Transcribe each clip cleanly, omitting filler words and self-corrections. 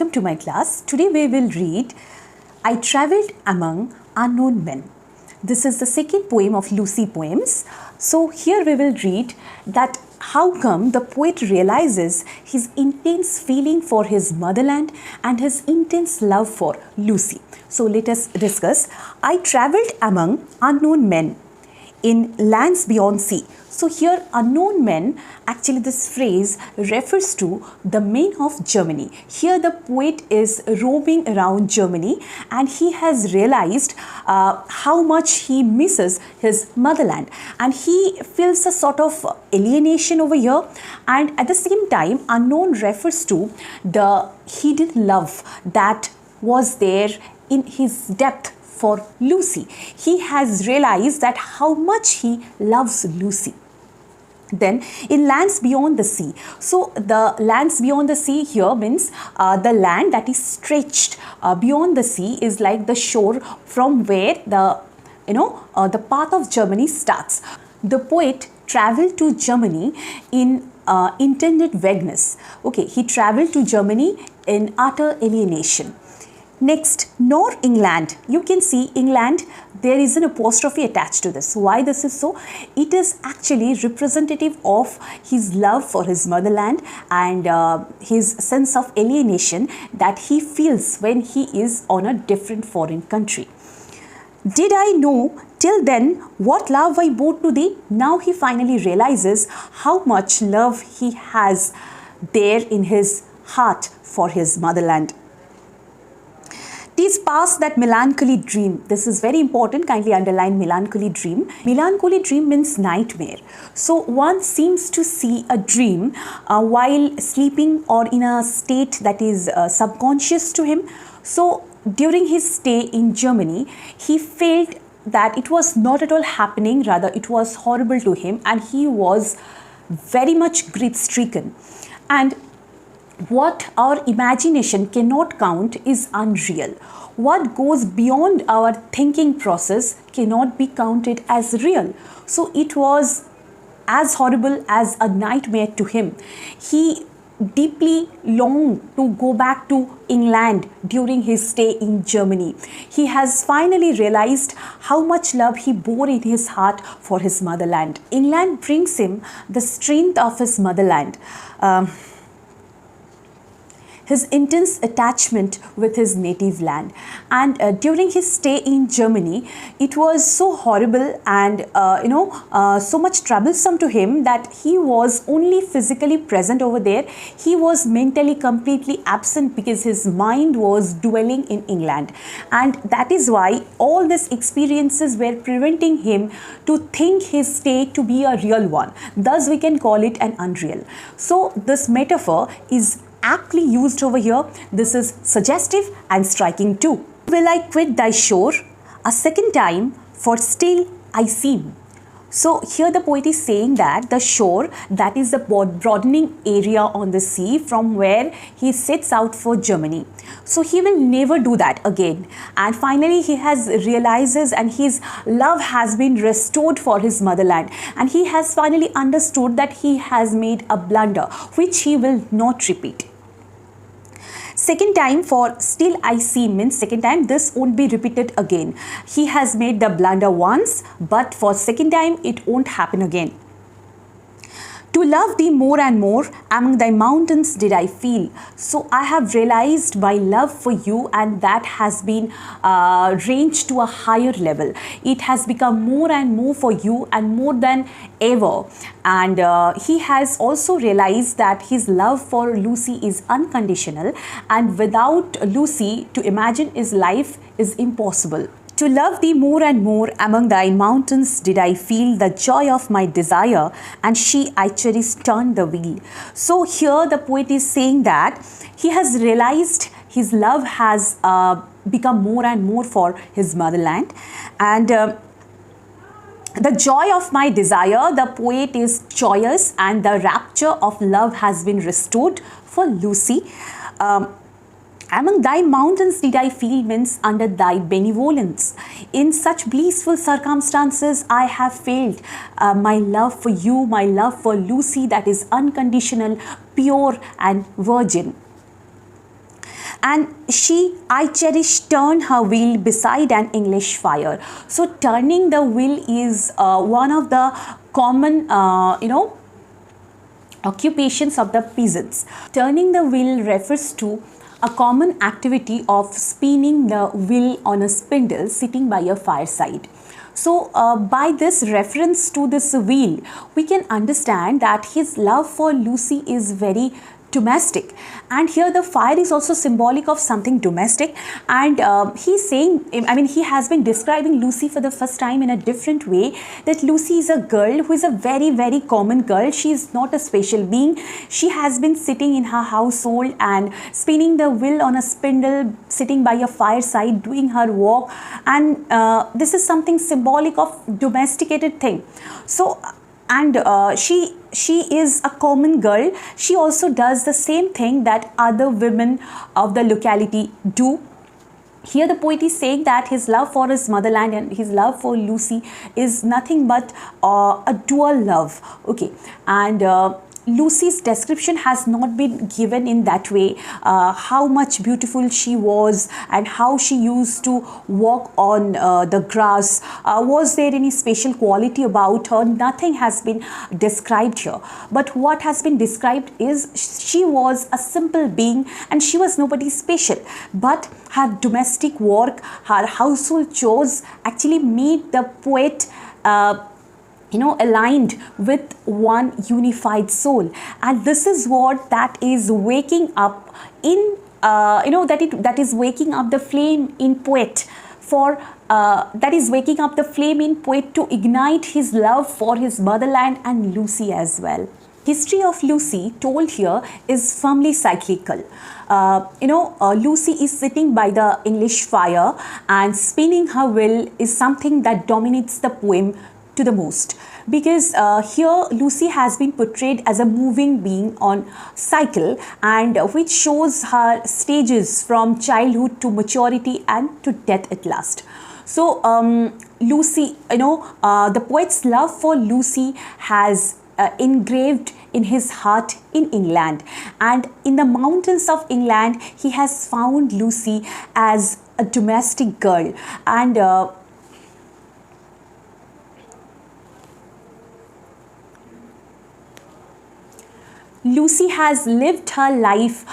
welcome to my class. Today we will read I Travelled Among Unknown Men. This is the second poem of Lucy poems. So here we will read that how come the poet realizes his intense feeling for his motherland and his intense love for Lucy. So let us discuss. I travelled among unknown men in lands beyond sea. So here unknown men, actually this phrase refers to the men of Germany. Here the poet is roaming around Germany and he has realized how much he misses his motherland, and he feels a sort of alienation over here, and at the same time unknown refers to the hidden love that was there in his depth for Lucy. He has realized that how much he loves Lucy. Then in lands beyond the sea. So the lands beyond the sea here means the land that is stretched beyond the sea is like the shore from where the path of Germany starts. The poet traveled to Germany in intended vagueness. Okay, he traveled to Germany in utter alienation. Next, nor England. You can see England, there is an apostrophe attached to this. Why this is so? It is actually representative of his love for his motherland and his sense of alienation that he feels when he is on a different foreign country. Did I know till then what love I bore to thee? Now he finally realizes how much love he has there in his heart for his motherland. 'Tis past that melancholy dream. This is very important. Kindly underline melancholy dream. Melancholy dream means nightmare. So one seems to see a dream while sleeping or in a state that is subconscious to him. So during his stay in Germany, he felt that it was not at all happening. Rather, it was horrible to him, and he was very much grief-stricken. And what our imagination cannot count is unreal. What goes beyond our thinking process cannot be counted as real. So it was as horrible as a nightmare to him. He deeply longed to go back to England during his stay in Germany. He has finally realized how much love he bore in his heart for his motherland. England brings him the strength of his motherland. His intense attachment with his native land, and during his stay in Germany, it was so horrible and so much troublesome to him that he was only physically present over there. He was mentally completely absent because his mind was dwelling in England, and that is why all these experiences were preventing him to think his stay to be a real one. Thus we can call it an unreal. So this metaphor is aptly used over here. This is suggestive and striking too. Will I quit thy shore a second time, for still I seem. So here the poet is saying that the shore, that is the broadening area on the sea from where he sets out for Germany. So he will never do that again. And finally he has realizes and his love has been restored for his motherland. And he has finally understood that he has made a blunder which he will not repeat. Second time, for still I see means second time, this won't be repeated again. He has made the blunder once, but for second time it won't happen again. To love thee more and more, among thy mountains did I feel. So I have realized my love for you, and that has been ranged to a higher level. It has become more and more for you and more than ever. And he has also realized that his love for Lucy is unconditional, and without Lucy, to imagine his life is impossible. To love thee more and more, among thy mountains did I feel the joy of my desire, and she I cherish turned the wheel. So here the poet is saying that he has realized his love has become more and more for his motherland, and the joy of my desire, the poet is joyous, and the rapture of love has been restored for Lucy. Among thy mountains did I feel means under thy benevolence. In such blissful circumstances, I have felt my love for you, my love for Lucy, that is unconditional, pure and virgin. and I cherish, turn her wheel beside an English fire. So turning the wheel is one of the common, occupations of the peasants. Turning the wheel refers to a common activity of spinning the wheel on a spindle sitting by a fireside. So by this reference to this wheel, we can understand that his love for Lucy is very domestic, and here the fire is also symbolic of something domestic. And he's saying, I mean, he has been describing Lucy for the first time in a different way, that Lucy is a girl who is a very, very common girl. She is not a special being. She has been sitting in her household and spinning the wheel on a spindle, sitting by a fireside, doing her work, and this is something symbolic of domesticated thing. So and she is a common girl. She also does the same thing that other women of the locality do. Here the poet is saying that his love for his motherland and his love for Lucy is nothing but a dual love. Okay, and Lucy's description has not been given in that way, how much beautiful she was and how she used to walk on the grass. Was there any special quality about her? Nothing has been described here. But what has been described is she was a simple being and she was nobody special. But her domestic work, her household chores actually made the poet aligned with one unified soul. And this is what that is waking up in that is waking up the flame in poet for that is waking up the flame in poet to ignite his love for his motherland and Lucy as well. History of Lucy told here is firmly cyclical. Lucy is sitting by the English fire and spinning her wheel is something that dominates the poem to the most, because here Lucy has been portrayed as a moving being on cycle, and which shows her stages from childhood to maturity and to death at last. So Lucy, the poet's love for Lucy has engraved in his heart in England, and in the mountains of England he has found Lucy as a domestic girl. And Lucy has lived her life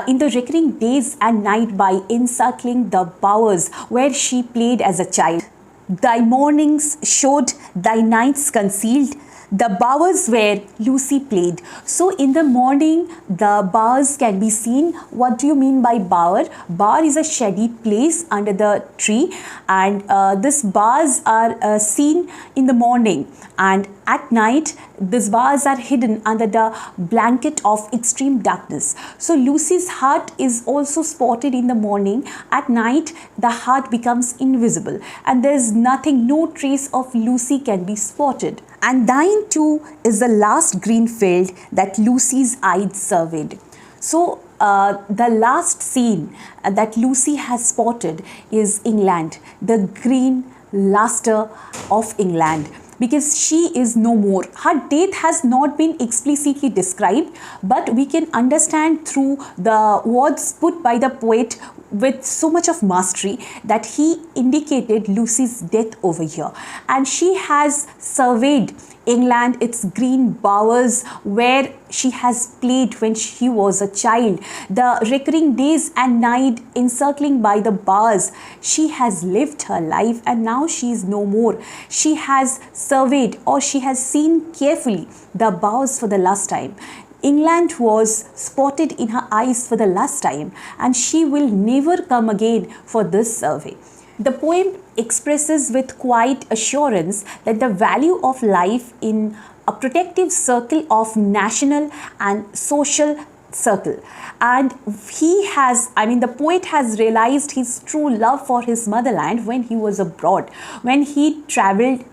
in the recurring days and night by encircling the bowers where she played as a child. Thy mornings showed, thy nights concealed, the bowers where Lucy played. So in the morning the bowers can be seen. What do you mean by bower? Bower is a shady place under the tree, and these bowers are seen in the morning, and at night these bowers are hidden under the blanket of extreme darkness. So Lucy's heart is also spotted in the morning. At night the heart becomes invisible and there is nothing, no trace of Lucy can be spotted. And thine too is the last green field that Lucy's eyes surveyed. So the last scene that Lucy has spotted is England, the green luster of England, because she is no more. Her death has not been explicitly described, but we can understand through the words put by the poet with so much of mastery that he indicated Lucy's death over here. And she has surveyed England, its green bowers where she has played when she was a child, the recurring days and night encircling by the bowers. She has lived her life and now she is no more. She has surveyed, or she has seen carefully, the bowers for the last time. England was spotted in her eyes for the last time, and she will never come again for this survey. The poem expresses with quiet assurance that the value of life in a protective circle of national and social circle. And the poet has realized his true love for his motherland when he was abroad, when he traveled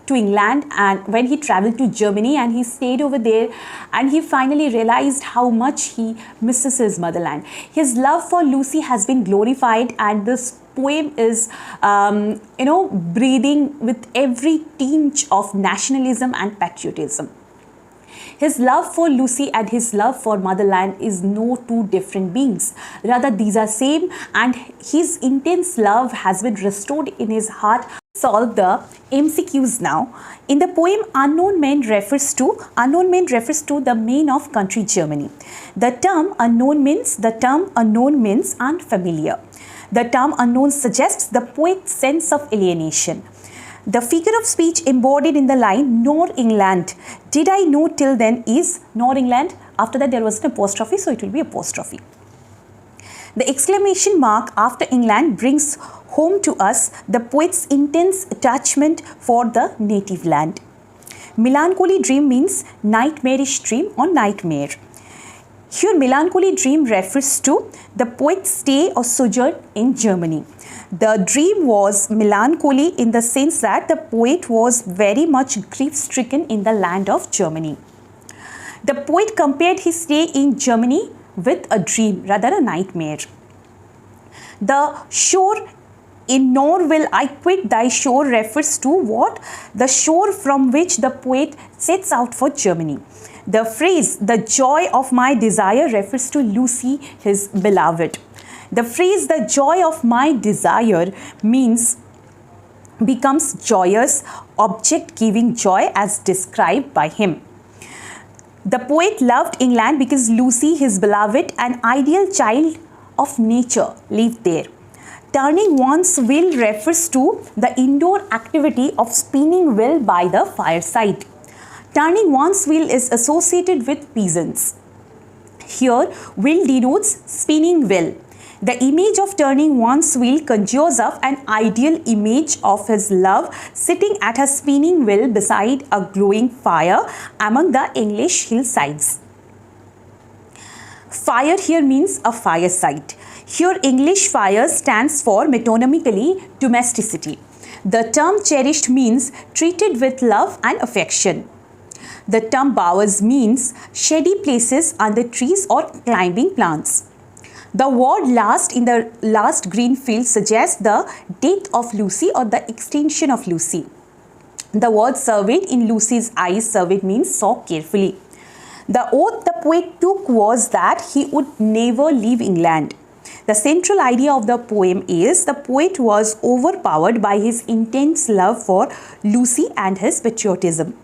to England and when he traveled to Germany and he stayed over there, and he finally realized how much he misses his motherland. His love for Lucy has been glorified, and this poem is breathing with every tinge of nationalism and patriotism. His love for Lucy and his love for motherland is no two different beings. Rather, these are same, and his intense love has been restored in his heart. Solve the MCQs now. In the poem, unknown men refers to the men of country Germany. The term unknown means unfamiliar. The term unknown suggests the poet's sense of alienation. The figure of speech embodied in the line, nor England did I know till then, is nor England. After that there was an apostrophe, so it will be apostrophe. The exclamation mark after England brings home to us the poet's intense attachment for the native land. Melancholy dream means nightmarish dream or nightmare. Here, melancholy dream refers to the poet's stay or sojourn in Germany. The dream was melancholy in the sense that the poet was very much grief-stricken in the land of Germany. The poet compared his stay in Germany with a dream, rather a nightmare. The shore in nor will I quit thy shore refers to what? The shore from which the poet sets out for Germany. The phrase, the joy of my desire, refers to Lucy, his beloved. The phrase, the joy of my desire, becomes joyous, object giving joy as described by him. The poet loved England because Lucy, his beloved, an ideal child of nature, lived there. Turning one's wheel refers to the indoor activity of spinning wheel by the fireside. Turning one's wheel is associated with peasants. Here, wheel denotes spinning wheel. The image of turning one's wheel conjures up an ideal image of his love sitting at a spinning wheel beside a glowing fire among the English hillsides. Fire here means a fireside. Here, English fire stands for metonymically domesticity. The term cherished means treated with love and affection. The term bowers means shady places under trees or climbing plants. The word last in the last green field suggests the death of Lucy or the extinction of Lucy. The word surveyed in Lucy's eyes, surveyed means saw carefully. The oath the poet took was that he would never leave England. The central idea of the poem is the poet was overpowered by his intense love for Lucy and his patriotism.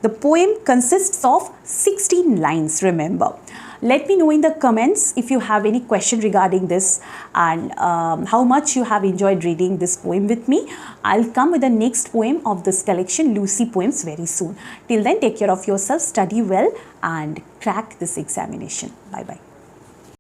The poem consists of 16 lines, remember. Let me know in the comments if you have any question regarding this and how much you have enjoyed reading this poem with me. I'll come with the next poem of this collection, Lucy Poems, very soon. Till then, take care of yourself, study well and crack this examination. Bye-bye.